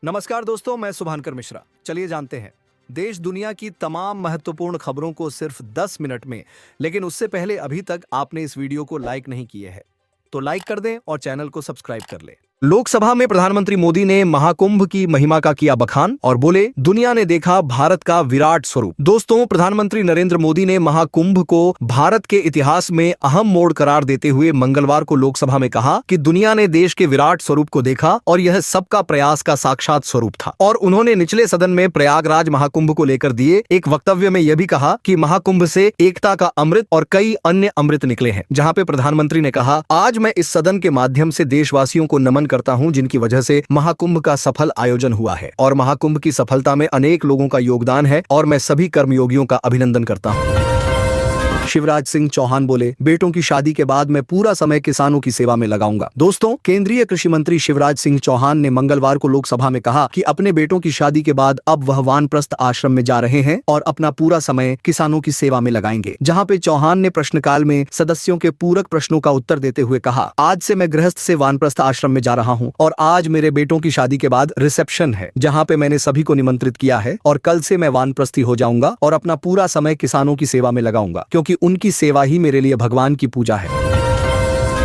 नमस्कार दोस्तों, मैं शुभांकर मिश्रा। चलिए जानते हैं देश दुनिया की तमाम महत्वपूर्ण खबरों को सिर्फ 10 मिनट में। लेकिन उससे पहले अभी तक आपने इस वीडियो को लाइक नहीं किए है तो लाइक कर दें और चैनल को सब्सक्राइब कर लें। लोकसभा में प्रधानमंत्री मोदी ने महाकुंभ की महिमा का किया बखान और बोले, दुनिया ने देखा भारत का विराट स्वरूप। दोस्तों, प्रधानमंत्री नरेंद्र मोदी ने महाकुंभ को भारत के इतिहास में अहम मोड़ करार देते हुए मंगलवार को लोकसभा में कहा कि दुनिया ने देश के विराट स्वरूप को देखा और यह सबका प्रयास का साक्षात स्वरूप था। और उन्होंने निचले सदन में प्रयागराज महाकुंभ को लेकर दिए एक वक्तव्य में यह भी कहा कि महाकुंभ से एकता का अमृत और कई अन्य अमृत निकले हैं। जहाँ पे प्रधानमंत्री ने कहा, आज मैं इस सदन के माध्यम से देशवासियों को नमन करता हूं जिनकी वजह से महाकुंभ का सफल आयोजन हुआ है और महाकुंभ की सफलता में अनेक लोगों का योगदान है और मैं सभी कर्मयोगियों का अभिनंदन करता हूं। शिवराज सिंह चौहान बोले, बेटों की शादी के बाद मैं पूरा समय किसानों की सेवा में लगाऊंगा। दोस्तों, केंद्रीय कृषि मंत्री शिवराज सिंह चौहान ने मंगलवार को लोकसभा में कहा कि अपने बेटों की शादी के बाद अब वह वानप्रस्थ आश्रम में जा रहे हैं और अपना पूरा समय किसानों की सेवा में लगाएंगे। जहां पे चौहान ने प्रश्नकाल में सदस्यों के पूरक प्रश्नों का उत्तर देते हुए कहा, आज से मैं गृहस्थ से वानप्रस्थ आश्रम में जा रहा हूं और आज मेरे बेटों की शादी के बाद रिसेप्शन है जहां पे मैंने सभी को निमंत्रित किया है और कल से मैं वानप्रस्थी हो जाऊंगा और अपना पूरा समय किसानों की सेवा में लगाऊंगा क्योंकि उनकी सेवा ही मेरे लिए भगवान की पूजा है।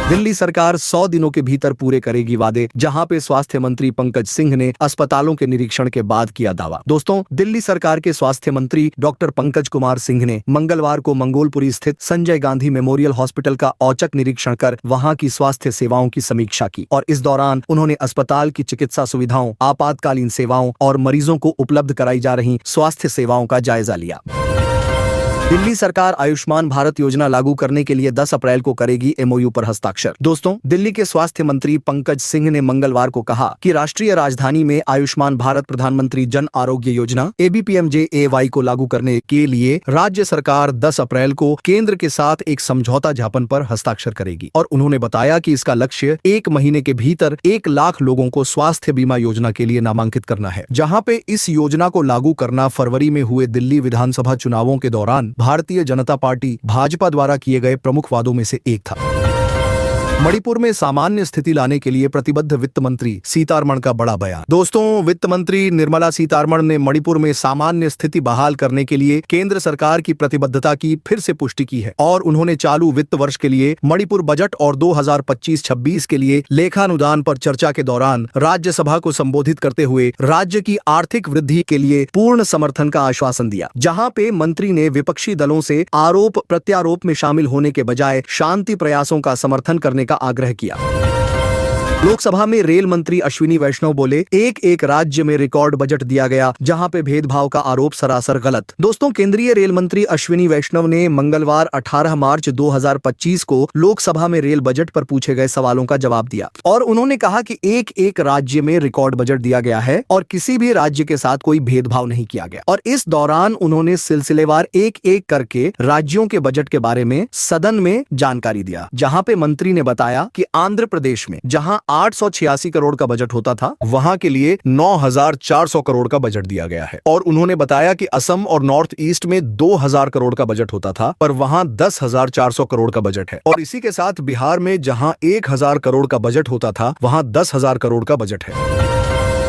दिल्ली सरकार 100 दिनों के भीतर पूरे करेगी वादे, जहां पे स्वास्थ्य मंत्री पंकज सिंह ने अस्पतालों के निरीक्षण के बाद किया दावा। दोस्तों, दिल्ली सरकार के स्वास्थ्य मंत्री डॉक्टर पंकज कुमार सिंह ने मंगलवार को मंगोलपुरी स्थित संजय गांधी मेमोरियल हॉस्पिटल का औचक निरीक्षण कर वहां की स्वास्थ्य सेवाओं की समीक्षा की और इस दौरान उन्होंने अस्पताल की चिकित्सा सुविधाओं, आपातकालीन सेवाओं और मरीजों को उपलब्ध कराई जा रही स्वास्थ्य सेवाओं का जायजा लिया। दिल्ली सरकार आयुष्मान भारत योजना लागू करने के लिए 10 अप्रैल को करेगी एमओयू पर हस्ताक्षर। दोस्तों, दिल्ली के स्वास्थ्य मंत्री पंकज सिंह ने मंगलवार को कहा कि राष्ट्रीय राजधानी में आयुष्मान भारत प्रधानमंत्री जन आरोग्य योजना ABPMJ-AY को लागू करने के लिए राज्य सरकार 10 अप्रैल को केंद्र के साथ एक समझौता ज्ञापन पर हस्ताक्षर करेगी और उन्होंने बताया कि इसका लक्ष्य 1 महीने के भीतर 1 लाख लोगों को स्वास्थ्य बीमा योजना के लिए नामांकित करना है। जहाँ पे इस योजना को लागू करना फरवरी में हुए दिल्ली विधानसभा चुनावों के दौरान भारतीय जनता पार्टी भाजपा द्वारा किए गए प्रमुख वादों में से एक था। मणिपुर में सामान्य स्थिति लाने के लिए प्रतिबद्ध वित्त मंत्री सीतारमण का बड़ा बयान। दोस्तों, वित्त मंत्री निर्मला सीतारमण ने मणिपुर में सामान्य स्थिति बहाल करने के लिए केंद्र सरकार की प्रतिबद्धता की फिर से पुष्टि की है और उन्होंने चालू वित्त वर्ष के लिए मणिपुर बजट और 2025-26 के लिए लेखानुदान पर चर्चा के दौरान राज्यसभा को संबोधित करते हुए राज्य की आर्थिक वृद्धि के लिए पूर्ण समर्थन का आश्वासन दिया। जहां पे मंत्री ने विपक्षी दलों से आरोप प्रत्यारोप में शामिल होने के बजाय शांति प्रयासों का समर्थन करने का आग्रह किया। लोकसभा में रेल मंत्री अश्विनी वैष्णव बोले, एक राज्य में रिकॉर्ड बजट दिया गया जहां पे भेदभाव का आरोप सरासर गलत। दोस्तों, केंद्रीय रेल मंत्री अश्विनी वैष्णव ने मंगलवार 18 मार्च 2025 को लोकसभा में रेल बजट पर पूछे गए सवालों का जवाब दिया और उन्होंने कहा कि एक राज्य में रिकॉर्ड बजट दिया गया है और किसी भी राज्य के साथ कोई भेदभाव नहीं किया गया। और इस दौरान उन्होंने सिलसिलेवार एक करके राज्यों के बजट के बारे में सदन में जानकारी दिया। जहां पे मंत्री ने बताया कि आंध्र प्रदेश में जहां 886 करोड़ का बजट होता था, वहां के लिए 9400 करोड़ का बजट दिया गया है। और उन्होंने बताया कि असम और नॉर्थ ईस्ट में 2000 करोड़ का बजट होता था, पर वहां 10,400 करोड़ का बजट है। और इसी के साथ बिहार में जहां 1000 करोड़ का बजट होता था, वहां 10,000 करोड़ का बजट है।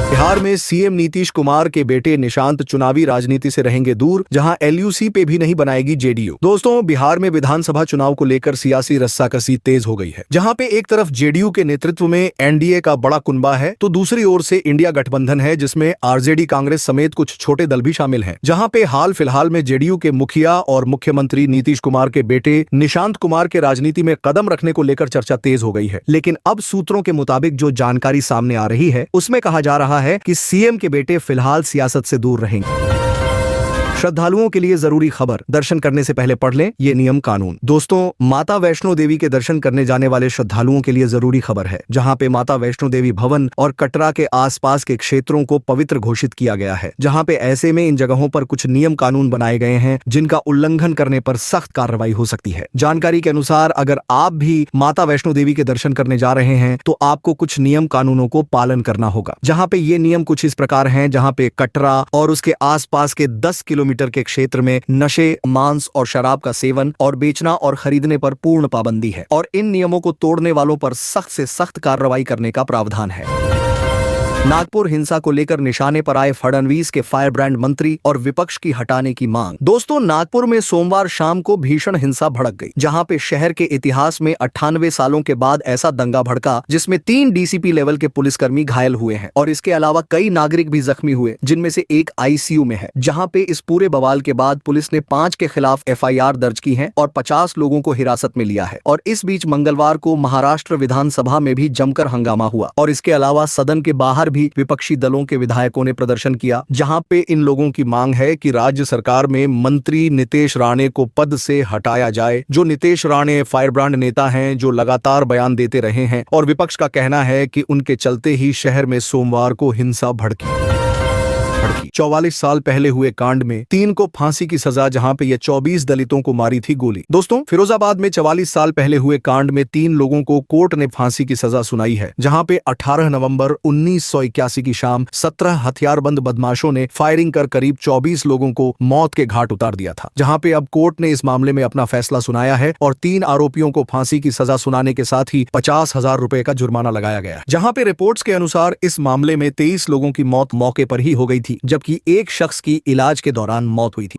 बिहार में सीएम नीतीश कुमार के बेटे निशांत चुनावी राजनीति से रहेंगे दूर, जहां LUC पे भी नहीं बनाएगी JDU। दोस्तों, बिहार में विधानसभा चुनाव को लेकर सियासी रस्साकसी तेज हो गई है। जहां पे एक तरफ JDU के नेतृत्व में NDA का बड़ा कुनबा है तो दूसरी ओर से इंडिया गठबंधन है जिसमें RJD कांग्रेस समेत कुछ छोटे दल भी शामिल हैं। जहां पे हाल फिलहाल में JDU के मुखिया और मुख्यमंत्री नीतीश कुमार के बेटे निशांत कुमार के राजनीति में कदम रखने को लेकर चर्चा तेज हो गई है। लेकिन अब सूत्रों के मुताबिक जो जानकारी सामने आ रही है उसमें कहा जा रहा है कि सीएम के बेटे फिलहाल सियासत से दूर रहेंगे। श्रद्धालुओं के लिए जरूरी खबर, दर्शन करने से पहले पढ़ लें ये नियम कानून। दोस्तों, माता वैष्णो देवी के दर्शन करने जाने वाले श्रद्धालुओं के लिए जरूरी खबर है, जहां पे माता वैष्णो देवी भवन और कटरा के आसपास के क्षेत्रों को पवित्र घोषित किया गया है। जहां पे ऐसे में इन जगहों पर कुछ नियम कानून बनाए गए हैं जिनका उल्लंघन करने पर सख्त कार्रवाई हो सकती है। जानकारी के अनुसार अगर आप भी माता वैष्णो देवी के दर्शन करने जा रहे हैं तो आपको कुछ नियम कानूनों को पालन करना होगा। जहां पे ये नियम कुछ इस प्रकार हैं, जहां पे कटरा और उसके आसपास के 10 किलोमीटर के क्षेत्र में नशे, मांस और शराब का सेवन और बेचना और खरीदने पर पूर्ण पाबंदी है और इन नियमों को तोड़ने वालों पर सख्त से सख्त कार्रवाई करने का प्रावधान है। नागपुर हिंसा को लेकर निशाने पर आए फडणवीस के फायर ब्रांड मंत्री और विपक्ष की हटाने की मांग। दोस्तों, नागपुर में सोमवार शाम को भीषण हिंसा भड़क गई, जहां पे शहर के इतिहास में 98 सालों के बाद ऐसा दंगा भड़का जिसमें 3 डीसीपी लेवल के पुलिसकर्मी घायल हुए हैं और इसके अलावा कई नागरिक भी जख्मी हुए, जिनमें से एक आईसीयू में है। जहां पे इस पूरे बवाल के बाद पुलिस ने 5 के खिलाफ एफआईआर दर्ज की है और 50 लोगों को हिरासत में लिया है। और इस बीच मंगलवार को महाराष्ट्र विधानसभा में भी जमकर हंगामा हुआ और इसके अलावा सदन के बाहर भी विपक्षी दलों के विधायकों ने प्रदर्शन किया, जहां पे इन लोगों की मांग है कि राज्य सरकार में मंत्री नितेश राणे को पद से हटाया जाए। जो नितेश राणे फायर ब्रांड नेता हैं, जो लगातार बयान देते रहे हैं और विपक्ष का कहना है कि उनके चलते ही शहर में सोमवार को हिंसा भड़की। 44 साल पहले हुए कांड में 3 को फांसी की सजा, जहां पे ये 24 दलितों को मारी थी गोली। दोस्तों, फिरोजाबाद में 44 साल पहले हुए कांड में 3 लोगों को कोर्ट ने फांसी की सजा सुनाई है, जहां पे 18 नवंबर 1981 की शाम 17 हथियारबंद बदमाशों ने फायरिंग कर करीब 24 लोगों को मौत के घाट उतार दिया था। जहां पे अब कोर्ट ने इस मामले में अपना फैसला सुनाया है और 3 आरोपियों को फांसी की सजा सुनाने के साथ ही 50,000 रुपए का जुर्माना लगाया गया। जहां पे रिपोर्ट्स के अनुसार इस मामले में 23 लोगों की मौत मौके पर ही हो गई थी, जबकि एक शख्स की इलाज के दौरान मौत हुई थी।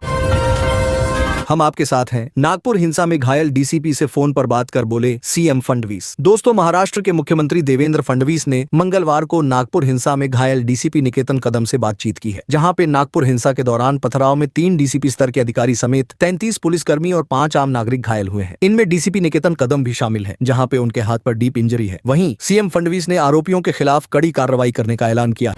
हम आपके साथ हैं। नागपुर हिंसा में घायल डीसीपी से फोन पर बात कर बोले सीएम फडणवीस। दोस्तों, महाराष्ट्र के मुख्यमंत्री देवेंद्र फडणवीस ने मंगलवार को नागपुर हिंसा में घायल डीसीपी निकेतन कदम से बातचीत की है, जहां पे नागपुर हिंसा के दौरान पथराव में 3 डीसीपी स्तर के अधिकारी समेत 33 पुलिसकर्मी और 5 आम नागरिक घायल हुए हैं। इनमें डीसीपी निकेतन कदम भी शामिल है, जहाँ पे उनके हाथ पर डीप इंजरी है। वहीं सीएम फडणवीस ने आरोपियों के खिलाफ कड़ी कार्रवाई करने का ऐलान किया।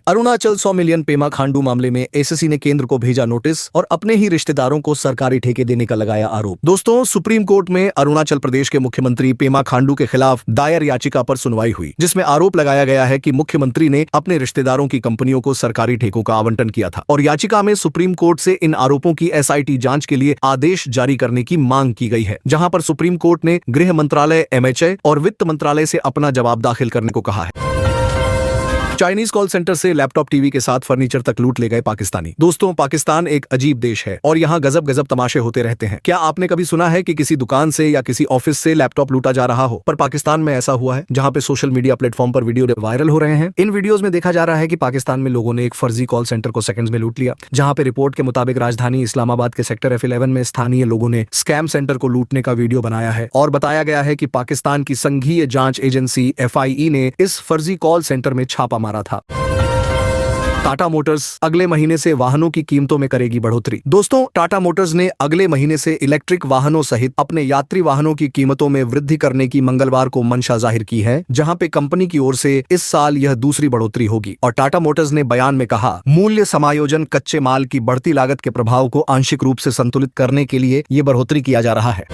अरुणाचल 100 मिलियन पेमा खांडू मामले में एसएससी ने केंद्र को भेजा नोटिस और अपने ही रिश्तेदारों को सरकारी ठेके देने का लगाया आरोप। दोस्तों, सुप्रीम कोर्ट में अरुणाचल प्रदेश के मुख्यमंत्री पेमा खांडू के खिलाफ दायर याचिका पर सुनवाई हुई, जिसमें आरोप लगाया गया है कि मुख्यमंत्री ने अपने रिश्तेदारों की कंपनियों को सरकारी ठेकों का आवंटन किया था और याचिका में सुप्रीम कोर्ट से इन आरोपों की एसआईटी जांच के लिए आदेश जारी करने की मांग की गई है, जहां पर सुप्रीम कोर्ट ने गृह मंत्रालय, एमएचए और वित्त मंत्रालय से अपना जवाब दाखिल करने को कहा है। चाइनीज कॉल सेंटर से लैपटॉप, टीवी के साथ फर्नीचर तक लूट ले गए पाकिस्तानी। दोस्तों, पाकिस्तान एक अजीब देश है और यहाँ गजब गजब तमाशे होते रहते हैं। क्या आपने कभी सुना है कि किसी दुकान से या किसी ऑफिस से लैपटॉप लूटा जा रहा हो? पर पाकिस्तान में ऐसा हुआ है, जहाँ पे सोशल मीडिया प्लेटफॉर्म पर वीडियो वायरल हो रहे हैं। इन वीडियोज में देखा जा रहा है कि पाकिस्तान में लोगों ने एक फर्जी कॉल सेंटर को सेकंड्स में लूट लिया, जहाँ पे रिपोर्ट के मुताबिक राजधानी इस्लामाबाद के सेक्टर F11 में स्थानीय लोगों ने स्कैम सेंटर को लूटने का वीडियो बनाया है और बताया गया है कि पाकिस्तान की संघीय जांच एजेंसी FIE ने इस फर्जी कॉल सेंटर में छापा मारा था। टाटा मोटर्स अगले महीने से वाहनों की कीमतों में करेगी बढ़ोतरी। दोस्तों, टाटा मोटर्स ने अगले महीने से इलेक्ट्रिक वाहनों सहित अपने यात्री वाहनों की कीमतों में वृद्धि करने की मंगलवार को मंशा जाहिर की है, जहां पे कंपनी की ओर से इस साल यह दूसरी बढ़ोतरी होगी। और टाटा मोटर्स ने बयान में कहा, मूल्य समायोजन कच्चे माल की बढ़ती लागत के प्रभाव को आंशिक रूप से संतुलित करने के लिए ये बढ़ोतरी किया जा रहा है।